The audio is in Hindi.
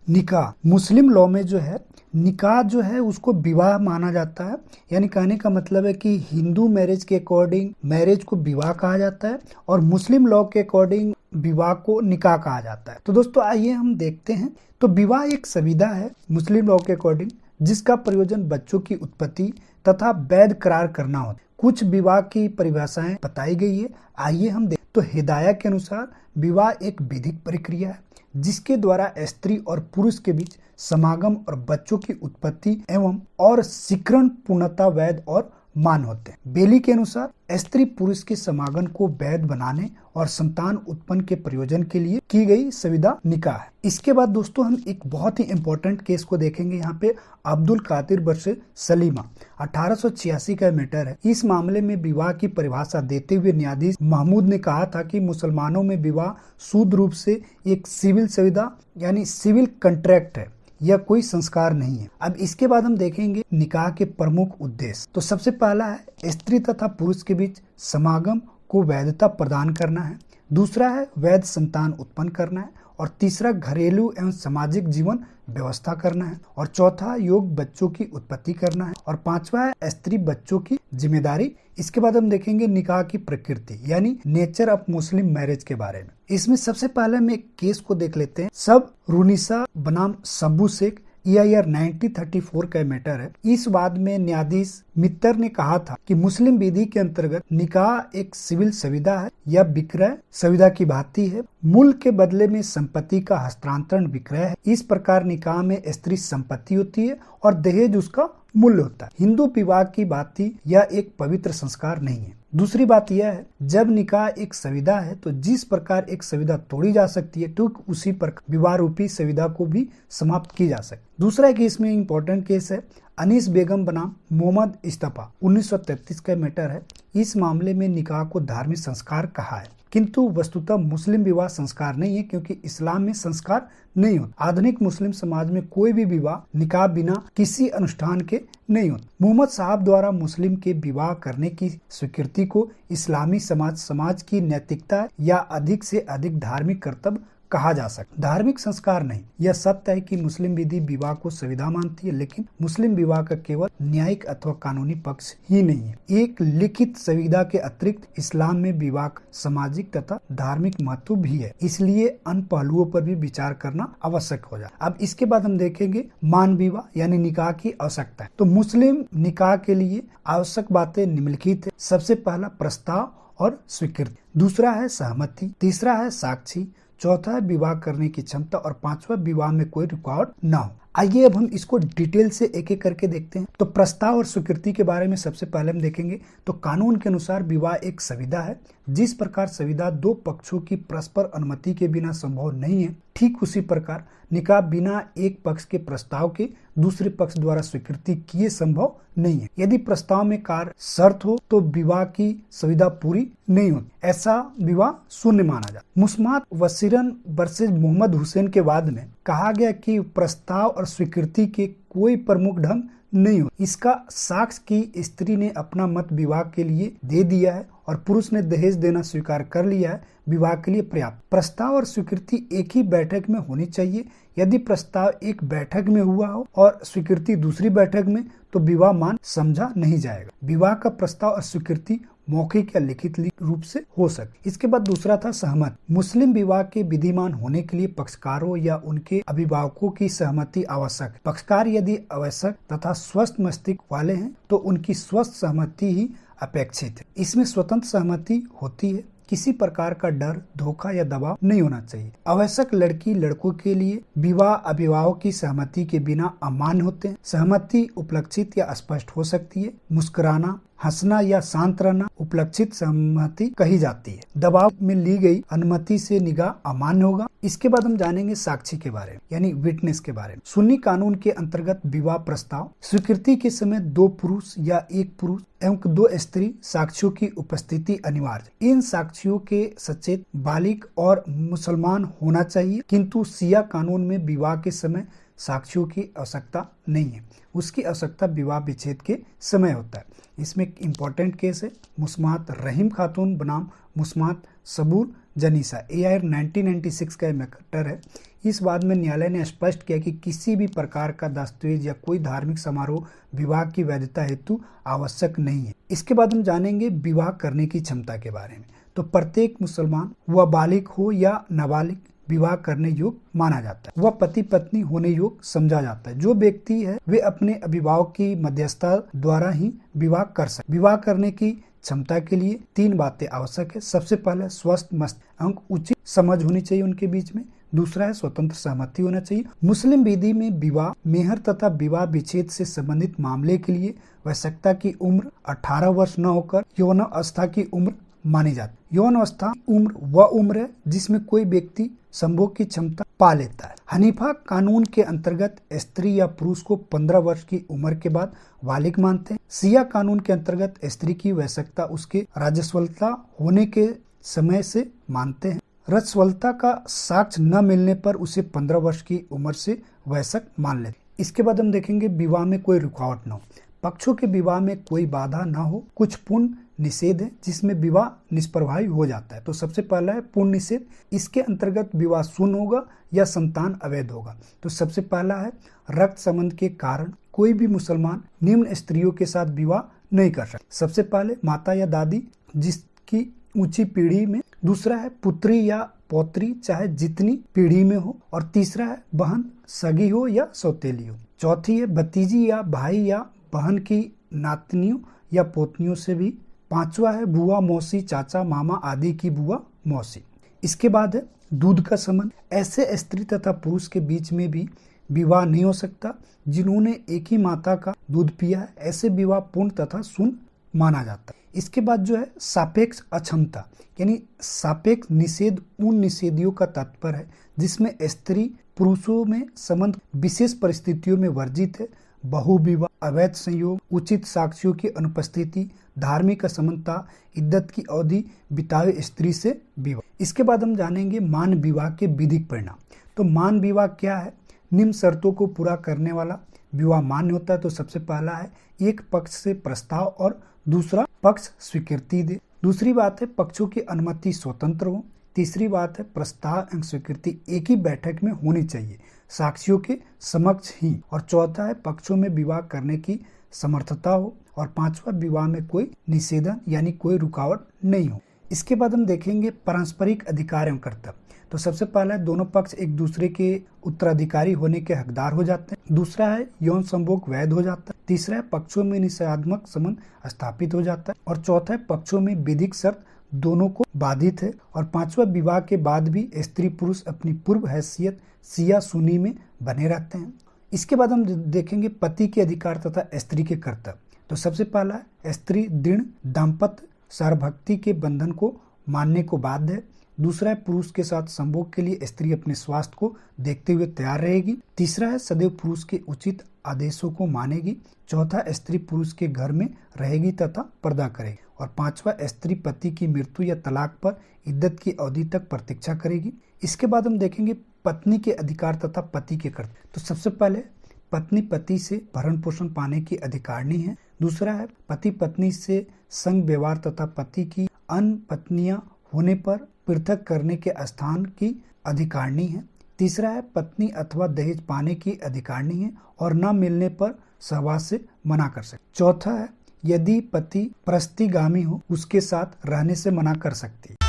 निकाह मुस्लिम लॉ में जो है निकाह जो है उसको विवाह माना जाता है। यानी कहने का मतलब है कि हिंदू मैरिज के अकॉर्डिंग मैरिज को विवाह कहा जाता है और मुस्लिम लॉ के अकॉर्डिंग विवाह को निकाह कहा जाता है। तो दोस्तों आइए हम देखते हैं। तो विवाह एक संविदा है मुस्लिम लॉ के अकॉर्डिंग जिसका प्रयोजन बच्चों की उत्पत्ति तथा वैध करार करना होता है। कुछ विवाह की परिभाषाएं बताई गई है, आइए हम देखें। तो हिदाया के अनुसार विवाह एक विधिक प्रक्रिया है जिसके द्वारा स्त्री और पुरुष के बीच समागम और बच्चों की उत्पत्ति एवं और शिक्षण पूर्णता वैध और मान होते हैं। बेली के अनुसार स्त्री पुरुष के समागम को वैध बनाने और संतान उत्पन्न के प्रयोजन के लिए की गई संविदा निकाह है। इसके बाद दोस्तों हम एक बहुत ही इंपॉर्टेंट केस को देखेंगे। यहाँ पे अब्दुल कादिर वर्सेस सलीमा 1886 का मैटर है। इस मामले में विवाह की परिभाषा देते हुए न्यायाधीश महमूद ने कहा था कि मुसलमानों में विवाह शुद्ध रूप से एक सिविल संविदा यानी सिविल कॉन्ट्रैक्ट है, यह कोई संस्कार नहीं है। अब इसके बाद हम देखेंगे निकाह के प्रमुख उद्देश्य। तो सबसे पहला है स्त्री तथा पुरुष के बीच समागम को वैधता प्रदान करना है, दूसरा है वैध संतान उत्पन्न करना है, और तीसरा घरेलू एवं सामाजिक जीवन व्यवस्था करना है, और चौथा योग बच्चों की उत्पत्ति करना है, और पांचवा है स्त्री बच्चों की जिम्मेदारी। इसके बाद हम देखेंगे निकाह की प्रकृति यानी नेचर ऑफ मुस्लिम मैरिज के बारे में। इसमें सबसे पहले हम एक केस को देख लेते हैं। सब रूनिसा बनाम सब्बू शेख ईयर 1934 का मैटर है। इस वाद में न्यायाधीश मित्तर ने कहा था कि मुस्लिम विधि के अंतर्गत निकाह एक सिविल संविदा है या विक्रय संविदा की भांति है। मूल के बदले में संपत्ति का हस्तांतरण विक्रय है। इस प्रकार निकाह में स्त्री संपत्ति होती है और दहेज उसका मूल्य होता है। हिंदू विवाह की भांति यह एक पवित्र संस्कार नहीं है। दूसरी बात यह है जब निकाह एक संविदा है तो जिस प्रकार एक संविदा तोड़ी जा सकती है तो उसी प्रकार विवाह रूपी संविदा को भी समाप्त की जा सकती है। दूसरा केस में इम्पोर्टेंट केस है अनीस बेगम बनाम मोहम्मद इस्तफा 1933 का मैटर है। इस मामले में निकाह को धार्मिक संस्कार कहा है किंतु वस्तुतः मुस्लिम विवाह संस्कार नहीं है क्योंकि इस्लाम में संस्कार नहीं होता। आधुनिक मुस्लिम समाज में कोई भी विवाह निकाह बिना किसी अनुष्ठान के नहीं होता। मोहम्मद साहब द्वारा मुस्लिम के विवाह करने की स्वीकृति को इस्लामी समाज की नैतिकता या अधिक से अधिक धार्मिक कर्तव्य कहा जा सकता। धार्मिक संस्कार नहीं। यह सत्य है कि मुस्लिम विधि विवाह को संविदा मानती है लेकिन मुस्लिम विवाह का केवल न्यायिक अथवा कानूनी पक्ष ही नहीं है। एक लिखित संविदा के अतिरिक्त इस्लाम में विवाह सामाजिक तथा धार्मिक महत्व भी है, इसलिए अन्य पहलुओं पर भी विचार करना आवश्यक हो जाए। अब इसके बाद हम देखेंगे मान विवाह यानी निकाह की आवश्यकता। तो मुस्लिम निकाह के लिए आवश्यक बातें निम्नलिखित है। सबसे पहला प्रस्ताव और स्वीकृति, दूसरा है सहमति, तीसरा है साक्षी, चौथा है विवाह करने की क्षमता, और पांचवा विवाह में कोई रुकावट न हो। आइए अब हम इसको डिटेल से एक एक करके देखते हैं। तो प्रस्ताव और स्वीकृति के बारे में सबसे पहले हम देखेंगे। तो कानून के अनुसार विवाह एक संविदा है। जिस प्रकार संविदा दो पक्षों की परस्पर अनुमति के बिना संभव नहीं है, ठीक उसी प्रकार निकाह बिना एक पक्ष के प्रस्ताव के दूसरे पक्ष द्वारा स्वीकृति किए संभव नहीं है। यदि प्रस्ताव में कार्य शर्त हो तो विवाह की संविदा पूरी नहीं होती, ऐसा विवाह शून्य माना जाता। मुस्मात वसीरन वर्सेस मोहम्मद हुसैन के वाद में कहा गया कि प्रस्ताव और स्वीकृति के कोई प्रमुख ढंग नहीं हो। इसका साक्ष्य की स्त्री ने अपना मत विवाह के लिए दे दिया है और पुरुष ने दहेज देना स्वीकार कर लिया है, विवाह के लिए पर्याप्त। प्रस्ताव और स्वीकृति एक ही बैठक में होनी चाहिए। यदि प्रस्ताव एक बैठक में हुआ हो और स्वीकृति दूसरी बैठक में तो विवाह मान समझा नहीं जाएगा। विवाह का प्रस्ताव और स्वीकृति मौखिक या लिखित रूप से हो सकती। इसके बाद दूसरा था सहमति। मुस्लिम विवाह के विधिमान होने के लिए पक्षकारों या उनके अभिभावकों की सहमति आवश्यक है। पक्षकार यदि आवश्यक तथा स्वस्थ मस्तिष्क वाले हैं तो उनकी स्वस्थ सहमति ही अपेक्षित है। इसमें स्वतंत्र सहमति होती है। किसी प्रकार का डर, धोखा या दबाव नहीं होना चाहिए। आवश्यक लड़की लड़कों के लिए विवाह अभिभावक की सहमति के बिना अमान्य होते हैं। सहमति उपलक्षित या स्पष्ट हो सकती है। मुस्कुराना, हंसना या शांत रहना उपलक्षित सहमति कही जाती है। दबाव में ली गई अनुमति से निकाह अमान्य होगा। इसके बाद हम जानेंगे साक्षी के बारे में यानी विटनेस के बारे में। सुन्नी कानून के अंतर्गत विवाह प्रस्ताव स्वीकृति के समय दो पुरुष या एक पुरुष एवं दो स्त्री साक्षियों की उपस्थिति अनिवार्य। इन साक्षियों के सचेत बालिग और मुसलमान होना चाहिए, किंतु शिया कानून में विवाह के समय साक्ष्यों की आवश्यकता नहीं है। उसकी आवश्यकता विवाह विच्छेद के समय होता है। इसमें एक इम्पॉर्टेंट केस है मुस्मात रहीम खातून बनाम मुस्मात सबूर जनीसा, AIR 1996 का मैटर है। इस बात में न्यायालय ने स्पष्ट किया कि किसी भी प्रकार का दस्तावेज या कोई धार्मिक समारोह विवाह की वैधता हेतु आवश्यक नहीं है। इसके बाद हम जानेंगे विवाह करने की क्षमता के बारे में। तो प्रत्येक मुसलमान, वह बालिग हो या नाबालिग, विवाह करने योग्य माना जाता है। वह पति पत्नी होने योग्य समझा जाता है। जो व्यक्ति है वे अपने अभिभावक की मध्यस्थता द्वारा ही विवाह कर सकते। विवाह करने की क्षमता के लिए 3 बातें आवश्यक है। सबसे पहले स्वस्थ मस्तिष्क, उचित समझ होनी चाहिए उनके बीच में। दूसरा है स्वतंत्र सहमति होना चाहिए। मुस्लिम विधि में विवाह, मेहर तथा विवाह विच्छेद से संबंधित मामले के लिए वयस्कता की उम्र 18 वर्ष न होकर यौन अवस्था की उम्र मानी जाती। यौन अवस्था उम्र वह उम्र है जिसमें कोई व्यक्ति संभोग की क्षमता पा लेता है। हनीफा कानून के अंतर्गत स्त्री या पुरुष को 15 वर्ष की उम्र के बाद बालिग मानते हैं। सिया कानून के अंतर्गत स्त्री की वयस्कता उसके राजस्वलता होने के समय से मानते हैं। रजस्वलता का साक्ष्य न मिलने पर उसे 15 वर्ष की उम्र से वयस्क मान लेते। इसके बाद हम देखेंगे विवाह में कोई रुकावट न हो। पक्षों के विवाह में कोई बाधा न हो। कुछ पूर्ण निषेध है जिसमें विवाह निष्प्रभावी हो जाता है। तो सबसे पहला है पूर्ण निषेध। इसके अंतर्गत विवाह शून्य होगा या संतान अवैध होगा। तो सबसे पहला है रक्त संबंध के कारण कोई भी मुसलमान निम्न स्त्रियों के साथ विवाह नहीं कर सकता। सबसे पहले माता या दादी जिसकी ऊंची पीढ़ी में, दूसरा है पुत्री या पौत्री चाहे जितनी पीढ़ी में हो, और तीसरा है बहन सगी हो या सौतेली हो। चौथी है भतीजी या भाई या बहन की नातनियों या पोतनियों से भी। पांचवा है बुआ, मौसी, चाचा, मामा आदि की बुआ, मौसी। इसके बाद है दूध का संबंध। ऐसे स्त्री तथा पुरुष के बीच में भी विवाह नहीं हो सकता जिन्होंने एक ही माता का दूध पिया है। ऐसे विवाह पूर्ण तथा शून्य माना जाता है। इसके बाद जो है सापेक्ष अक्षमता, यानी सापेक्ष निषेध उन निषेधियों का तात्पर्य है जिसमें स्त्री पुरुषों में संबंध विशेष परिस्थितियों में वर्जित है। बहुविवाह, अवैध संयोग, उचित साक्ष्यों की अनुपस्थिति, धार्मिक असमानता, इद्दत की अवधि बिताए स्त्री से विवाह। इसके बाद हम जानेंगे मान विवाह के विधिक परिणाम। तो मान विवाह क्या है? निम्न शर्तों को पूरा करने वाला विवाह मान्य होता है। तो सबसे पहला है एक पक्ष से प्रस्ताव और दूसरा पक्ष स्वीकृति दे। दूसरी बात है पक्षों की अनुमति स्वतंत्र हो। तीसरी बात है प्रस्ताव एवं स्वीकृति एक ही बैठक में होनी चाहिए, साक्षियों के समक्ष ही। और चौथा है पक्षों में विवाह करने की समर्थता हो। और पांचवा विवाह में कोई निषेधन यानी कोई रुकावट नहीं हो। इसके बाद हम देखेंगे पारस्परिक अधिकार एवं कर्तव्य। तो सबसे पहला है दोनों पक्ष एक दूसरे के उत्तराधिकारी होने के हकदार हो जाते हैं। दूसरा है यौन संभोग वैध हो जाता है। तीसरा है पक्षों में निषेधात्मक संबंध स्थापित हो जाता है। और चौथा है पक्षों में विधिक शर्त दोनों को बाधित है। और पांचवा विवाह के बाद भी स्त्री पुरुष अपनी पूर्व हैसियत सिया सुनी में बने रहते हैं। इसके बाद हम देखेंगे पति के अधिकार तथा स्त्री के कर्तव्य। तो सबसे पहला है स्त्री दृढ़ दाम्पत्य सार्वभक्ति के बंधन को मानने को बाध्य है। दूसरा है पुरुष के साथ संभोग के लिए स्त्री अपने स्वास्थ्य को देखते हुए तैयार रहेगी। तीसरा है सदैव पुरुष के उचित आदेशों को मानेगी। चौथा स्त्री पुरुष के घर में रहेगी तथा पर्दा करेगी। और पांचवा स्त्री पति की मृत्यु या तलाक पर इद्दत की अवधि तक प्रतीक्षा करेगी। इसके बाद हम देखेंगे पत्नी के अधिकार तथा पति के कर्तव्य। तो सबसे पहले पत्नी पति से भरण पोषण पाने की अधिकारिणी है। दूसरा है पति पत्नी से संग व्यवहार तथा पति की अन्य पत्नियां होने पर पृथक करने के स्थान की अधिकारिणी है। तीसरा है पत्नी अथवा दहेज पाने की अधिकारिणी है और न मिलने पर सहवास से मना कर सकती। चौथा है यदि पति प्रस्तिगामी हो उसके साथ रहने से मना कर सकती है।